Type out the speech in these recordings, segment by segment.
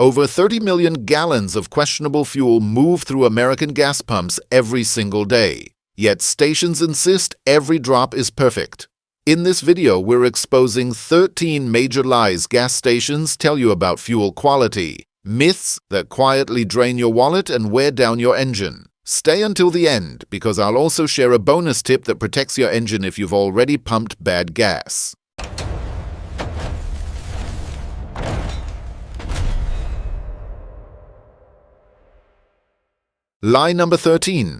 Over 30 million gallons of questionable fuel move through American gas pumps every single day. Yet stations insist every drop is perfect. In this video, we're exposing 13 major lies gas stations tell you about fuel quality, myths that quietly drain your wallet and wear down your engine. Stay until the end, because I'll also share a bonus tip that protects your engine if you've already pumped bad gas. Lie number 13.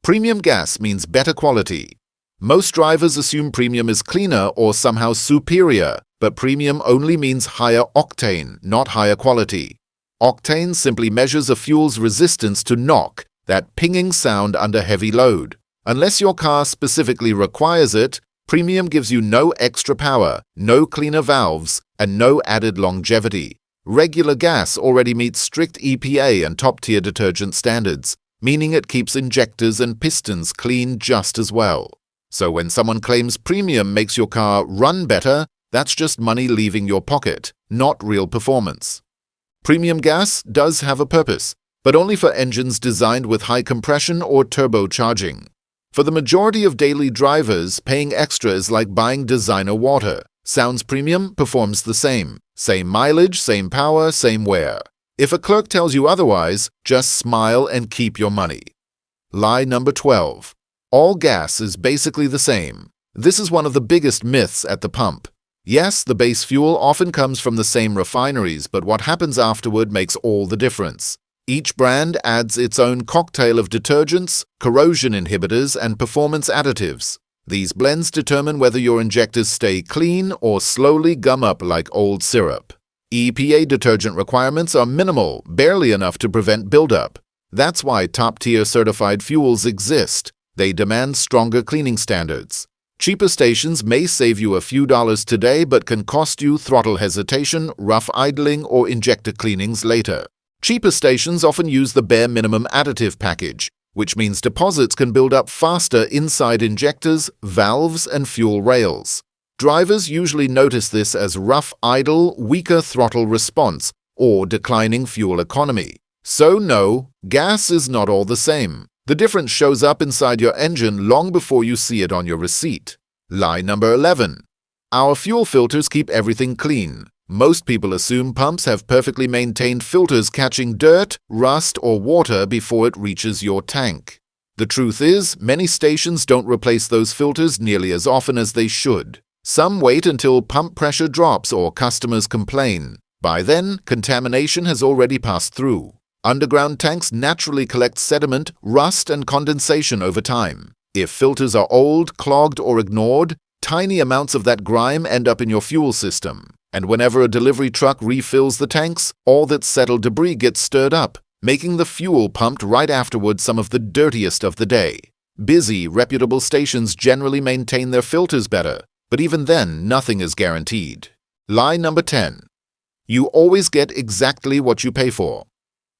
Premium gas means better quality. Most drivers assume premium is cleaner or somehow superior, but premium only means higher octane, not higher quality. Octane simply measures a fuel's resistance to knock, that pinging sound under heavy load. Unless your car specifically requires it, premium gives you no extra power, no cleaner valves, and no added longevity. Regular gas already meets strict EPA and top-tier detergent standards, meaning it keeps injectors and pistons clean just as well. So when someone claims premium makes your car run better, that's just money leaving your pocket, not real performance. Premium gas does have a purpose, but only for engines designed with high compression or turbocharging. For the majority of daily drivers, paying extra is like buying designer water. Sounds premium, performs the same. Same mileage, same power, same wear. If a clerk tells you otherwise, just smile and keep your money. Lie number 12. All gas is basically the same. This is one of the biggest myths at the pump. Yes, the base fuel often comes from the same refineries, but what happens afterward makes all the difference. Each brand adds its own cocktail of detergents, corrosion inhibitors, and performance additives. These blends determine whether your injectors stay clean or slowly gum up like old syrup. EPA detergent requirements are minimal, barely enough to prevent buildup. That's why top-tier certified fuels exist. They demand stronger cleaning standards. Cheaper stations may save you a few dollars today but can cost you throttle hesitation, rough idling, or injector cleanings later. Cheaper stations often use the bare minimum additive package, which means deposits can build up faster inside injectors, valves, and fuel rails. Drivers usually notice this as rough idle, weaker throttle response, or declining fuel economy. So no, gas is not all the same. The difference shows up inside your engine long before you see it on your receipt. Lie number 11. Our fuel filters keep everything clean. Most people assume pumps have perfectly maintained filters catching dirt, rust, or water before it reaches your tank. The truth is, many stations don't replace those filters nearly as often as they should. Some wait until pump pressure drops or customers complain. By then, contamination has already passed through. Underground tanks naturally collect sediment, rust, and condensation over time. If filters are old, clogged, or ignored, tiny amounts of that grime end up in your fuel system. And whenever a delivery truck refills the tanks, all that settled debris gets stirred up, making the fuel pumped right afterward some of the dirtiest of the day. Busy, reputable stations generally maintain their filters better, but even then, nothing is guaranteed. Lie number 10. You always get exactly what you pay for.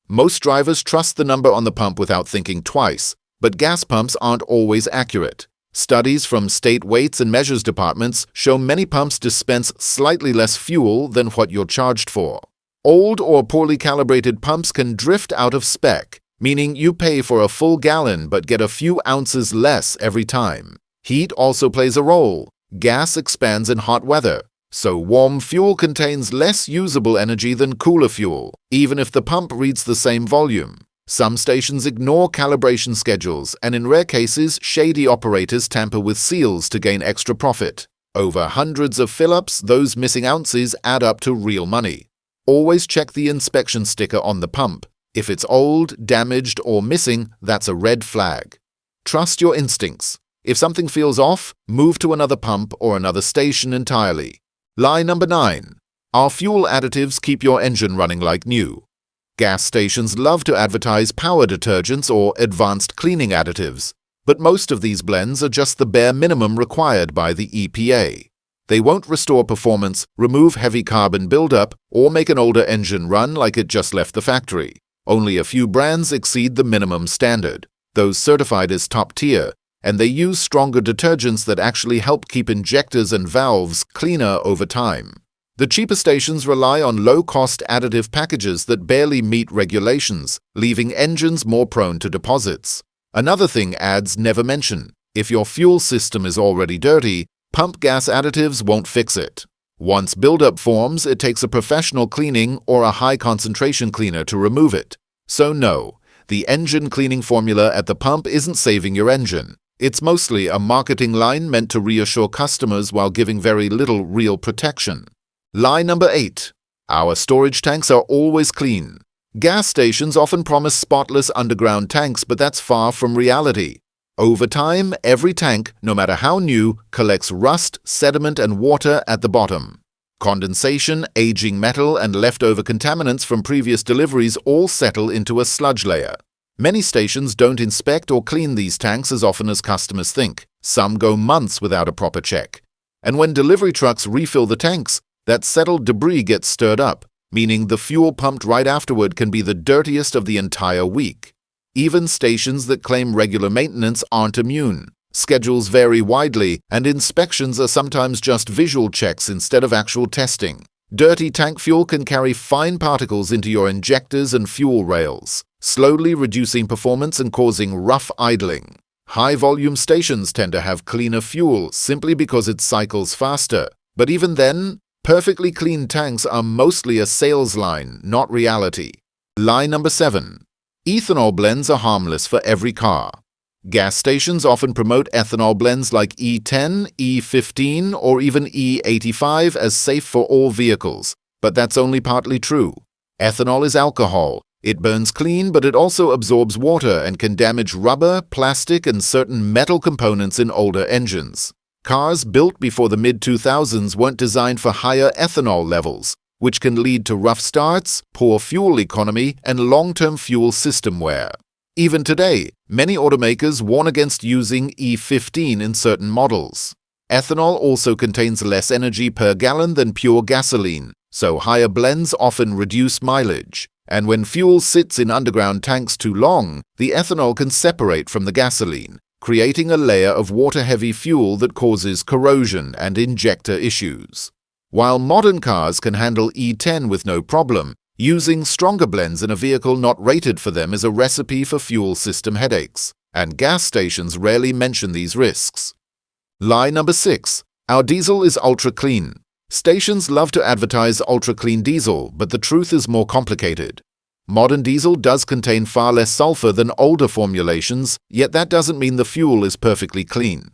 Most drivers trust the number on the pump without thinking twice, but gas pumps aren't always accurate. Studies from state weights and measures departments show many pumps dispense slightly less fuel than what you're charged for. Old or poorly calibrated pumps can drift out of spec, meaning you pay for a full gallon but get a few ounces less every time. Heat also plays a role. Gas expands in hot weather. So warm fuel contains less usable energy than cooler fuel, even if the pump reads the same volume. Some stations ignore calibration schedules, and in rare cases, shady operators tamper with seals to gain extra profit. Over hundreds of fill-ups, those missing ounces add up to real money. Always check the inspection sticker on the pump. If it's old, damaged, or missing, that's a red flag. Trust your instincts. If something feels off, move to another pump or another station entirely. Lie number 9. Our fuel additives keep your engine running like new. Gas stations love to advertise power detergents or advanced cleaning additives, but most of these blends are just the bare minimum required by the EPA. They won't restore performance, remove heavy carbon buildup, or make an older engine run like it just left the factory. Only a few brands exceed the minimum standard, those certified as top tier, and they use stronger detergents that actually help keep injectors and valves cleaner over time. The cheaper stations rely on low-cost additive packages that barely meet regulations, leaving engines more prone to deposits. Another thing ads never mention: if your fuel system is already dirty, pump gas additives won't fix it. Once buildup forms, it takes a professional cleaning or a high-concentration cleaner to remove it. So no, the engine cleaning formula at the pump isn't saving your engine. It's mostly a marketing line meant to reassure customers while giving very little real protection. Lie number 8. Our storage tanks are always clean. Gas stations often promise spotless underground tanks, but that's far from reality. Over time, every tank, no matter how new, collects rust, sediment, and water at the bottom. Condensation, aging metal, and leftover contaminants from previous deliveries all settle into a sludge layer. Many stations don't inspect or clean these tanks as often as customers think. Some go months without a proper check. And when delivery trucks refill the tanks, that settled debris gets stirred up, meaning the fuel pumped right afterward can be the dirtiest of the entire week. Even stations that claim regular maintenance aren't immune. Schedules vary widely, and inspections are sometimes just visual checks instead of actual testing. Dirty tank fuel can carry fine particles into your injectors and fuel rails, slowly reducing performance and causing rough idling. High-volume stations tend to have cleaner fuel simply because it cycles faster. But even then, perfectly clean tanks are mostly a sales line, not reality. Lie number 7. Ethanol blends are harmless for every car. Gas stations often promote ethanol blends like E10, E15, or even E85 as safe for all vehicles, but that's only partly true. Ethanol is alcohol. It burns clean, but it also absorbs water and can damage rubber, plastic, and certain metal components in older engines. Cars built before the mid-2000s weren't designed for higher ethanol levels, which can lead to rough starts, poor fuel economy, and long-term fuel system wear. Even today, many automakers warn against using E15 in certain models. Ethanol also contains less energy per gallon than pure gasoline, so higher blends often reduce mileage. And when fuel sits in underground tanks too long, the ethanol can separate from the gasoline, creating a layer of water-heavy fuel that causes corrosion and injector issues. While modern cars can handle E10 with no problem, using stronger blends in a vehicle not rated for them is a recipe for fuel system headaches, and gas stations rarely mention these risks. Lie number 6. Our diesel is ultra-clean. Stations love to advertise ultra-clean diesel, but the truth is more complicated. Modern diesel does contain far less sulfur than older formulations, yet that doesn't mean the fuel is perfectly clean.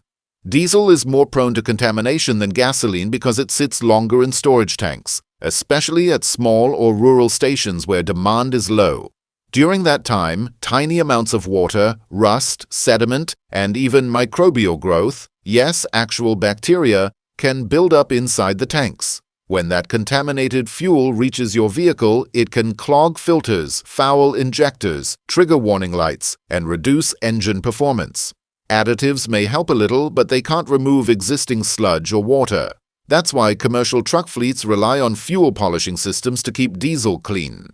Diesel is more prone to contamination than gasoline because it sits longer in storage tanks, especially at small or rural stations where demand is low. During that time, tiny amounts of water, rust, sediment, and even microbial growth, yes, actual bacteria, can build up inside the tanks. When that contaminated fuel reaches your vehicle, it can clog filters, foul injectors, trigger warning lights, and reduce engine performance. Additives may help a little, but they can't remove existing sludge or water. That's why commercial truck fleets rely on fuel polishing systems to keep diesel clean.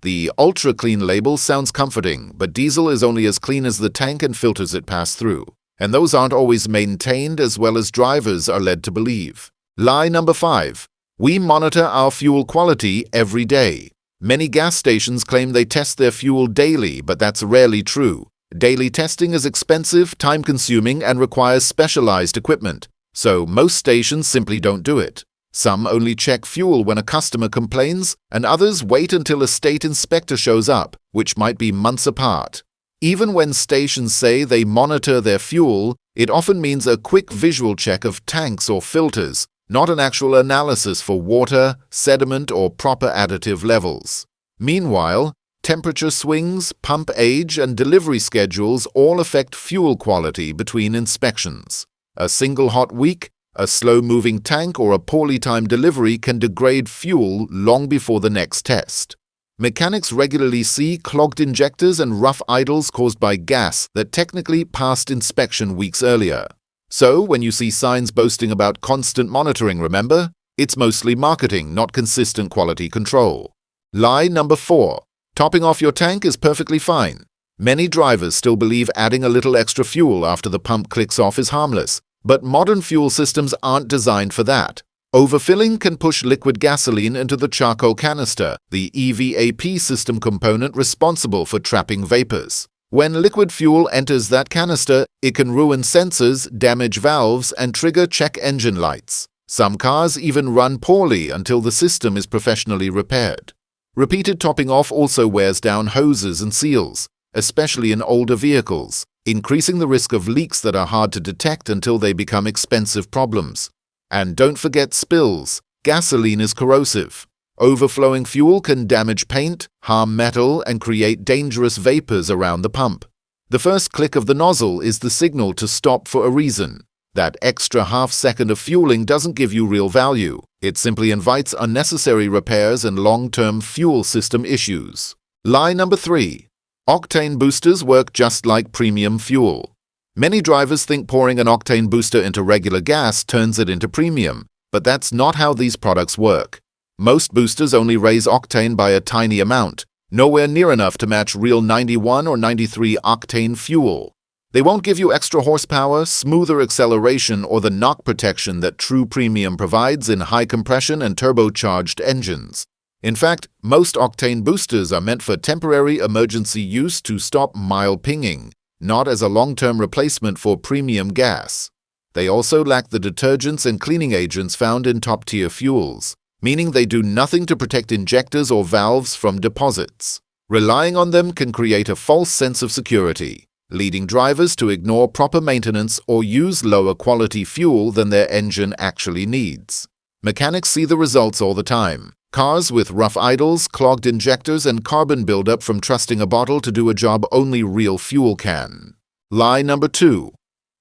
The ultra-clean label sounds comforting, but diesel is only as clean as the tank and filters it passes through. And those aren't always maintained as well as drivers are led to believe. Lie number 5. We monitor our fuel quality every day. Many gas stations claim they test their fuel daily, but that's rarely true. Daily testing is expensive, time-consuming, and requires specialized equipment, so most stations simply don't do it. Some only check fuel when a customer complains, and others wait until a state inspector shows up, which might be months apart. Even when stations say they monitor their fuel, it often means a quick visual check of tanks or filters, not an actual analysis for water, sediment, or proper additive levels. Meanwhile, temperature swings, pump age, and delivery schedules all affect fuel quality between inspections. A single hot week, a slow-moving tank, or a poorly timed delivery can degrade fuel long before the next test. Mechanics regularly see clogged injectors and rough idles caused by gas that technically passed inspection weeks earlier. So, when you see signs boasting about constant monitoring, remember, it's mostly marketing, not consistent quality control. Lie number 4. Topping off your tank is perfectly fine. Many drivers still believe adding a little extra fuel after the pump clicks off is harmless, but modern fuel systems aren't designed for that. Overfilling can push liquid gasoline into the charcoal canister, the EVAP system component responsible for trapping vapors. When liquid fuel enters that canister, it can ruin sensors, damage valves, and trigger check engine lights. Some cars even run poorly until the system is professionally repaired. Repeated topping off also wears down hoses and seals, especially in older vehicles, increasing the risk of leaks that are hard to detect until they become expensive problems. And don't forget spills. Gasoline is corrosive. Overflowing fuel can damage paint, harm metal, and create dangerous vapors around the pump. The first click of the nozzle is the signal to stop for a reason. That extra half-second of fueling doesn't give you real value. It simply invites unnecessary repairs and long-term fuel system issues. Lie number 3. Octane boosters work just like premium fuel. Many drivers think pouring an octane booster into regular gas turns it into premium, but that's not how these products work. Most boosters only raise octane by a tiny amount, nowhere near enough to match real 91 or 93 octane fuel. They won't give you extra horsepower, smoother acceleration, or the knock protection that true premium provides in high compression and turbocharged engines. In fact, most octane boosters are meant for temporary emergency use to stop mild pinging, not as a long-term replacement for premium gas. They also lack the detergents and cleaning agents found in top-tier fuels, meaning they do nothing to protect injectors or valves from deposits. Relying on them can create a false sense of security, leading drivers to ignore proper maintenance or use lower quality fuel than their engine actually needs. Mechanics see the results all the time. Cars with rough idles, clogged injectors, and carbon buildup from trusting a bottle to do a job only real fuel can. Lie number 2.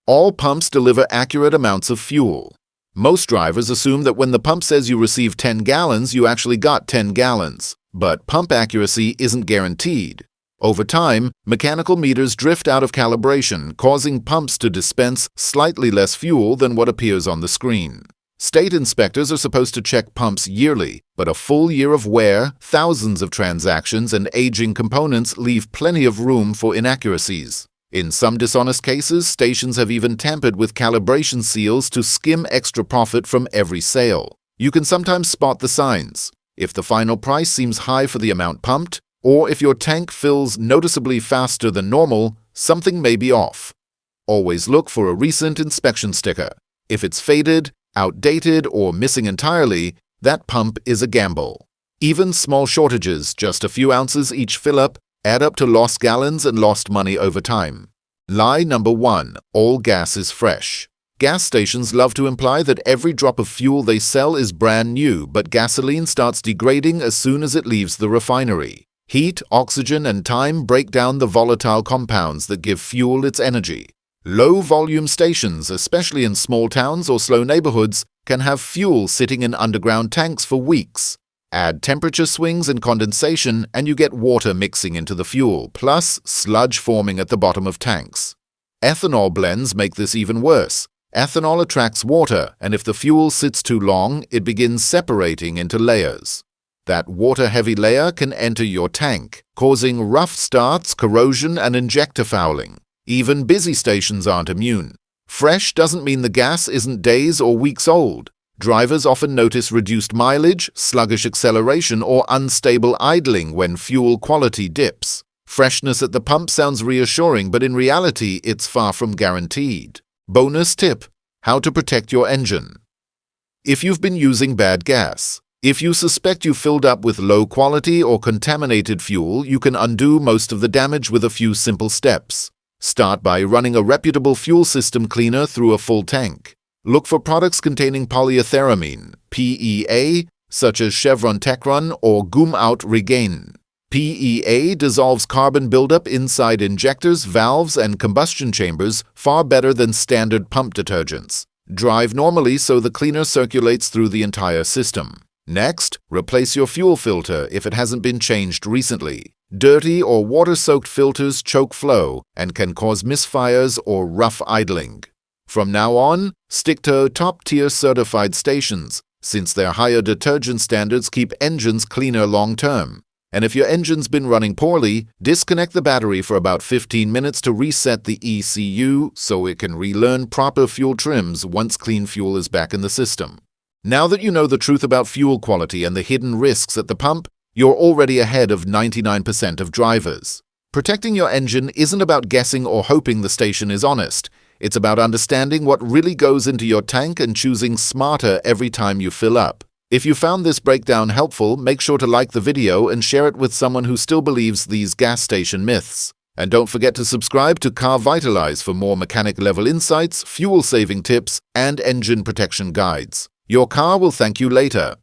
All pumps deliver accurate amounts of fuel. Most drivers assume that when the pump says you received 10 gallons, you actually got 10 gallons. But pump accuracy isn't guaranteed. Over time, mechanical meters drift out of calibration, causing pumps to dispense slightly less fuel than what appears on the screen. State inspectors are supposed to check pumps yearly, but a full year of wear, thousands of transactions, and aging components leave plenty of room for inaccuracies. In some dishonest cases, stations have even tampered with calibration seals to skim extra profit from every sale. You can sometimes spot the signs. If the final price seems high for the amount pumped, or if your tank fills noticeably faster than normal, something may be off. Always look for a recent inspection sticker. If it's faded, outdated, or missing entirely, that pump is a gamble. Even small shortages, just a few ounces each fill-up, add up to lost gallons and lost money over time. Lie number 1. All gas is fresh. Gas stations love to imply that every drop of fuel they sell is brand new, but gasoline starts degrading as soon as it leaves the refinery. Heat, oxygen, and time break down the volatile compounds that give fuel its energy. Low-volume stations, especially in small towns or slow neighborhoods, can have fuel sitting in underground tanks for weeks. Add temperature swings and condensation, and you get water mixing into the fuel, plus sludge forming at the bottom of tanks. Ethanol blends make this even worse. Ethanol attracts water, and if the fuel sits too long, it begins separating into layers. That water-heavy layer can enter your tank, causing rough starts, corrosion, and injector fouling. Even busy stations aren't immune. Fresh doesn't mean the gas isn't days or weeks old. Drivers often notice reduced mileage, sluggish acceleration, or unstable idling when fuel quality dips. Freshness at the pump sounds reassuring, but in reality, it's far from guaranteed. Bonus tip: how to protect your engine. If you've been using bad gas, if you suspect you filled up with low quality or contaminated fuel, you can undo most of the damage with a few simple steps. Start by running a reputable fuel system cleaner through a full tank. Look for products containing polyethyramine, PEA, such as Chevron Techrun or Gumout Regain. PEA dissolves carbon buildup inside injectors, valves, and combustion chambers far better than standard pump detergents. Drive normally so the cleaner circulates through the entire system. Next, replace your fuel filter if it hasn't been changed recently. Dirty or water-soaked filters choke flow and can cause misfires or rough idling. From now on, stick to top-tier certified stations, since their higher detergent standards keep engines cleaner long-term. And if your engine's been running poorly, disconnect the battery for about 15 minutes to reset the ECU so it can relearn proper fuel trims once clean fuel is back in the system. Now that you know the truth about fuel quality and the hidden risks at the pump, you're already ahead of 99% of drivers. Protecting your engine isn't about guessing or hoping the station is honest. It's about understanding what really goes into your tank and choosing smarter every time you fill up. If you found this breakdown helpful, make sure to like the video and share it with someone who still believes these gas station myths. And don't forget to subscribe to Car Vitalize for more mechanic-level insights, fuel-saving tips, and engine protection guides. Your car will thank you later.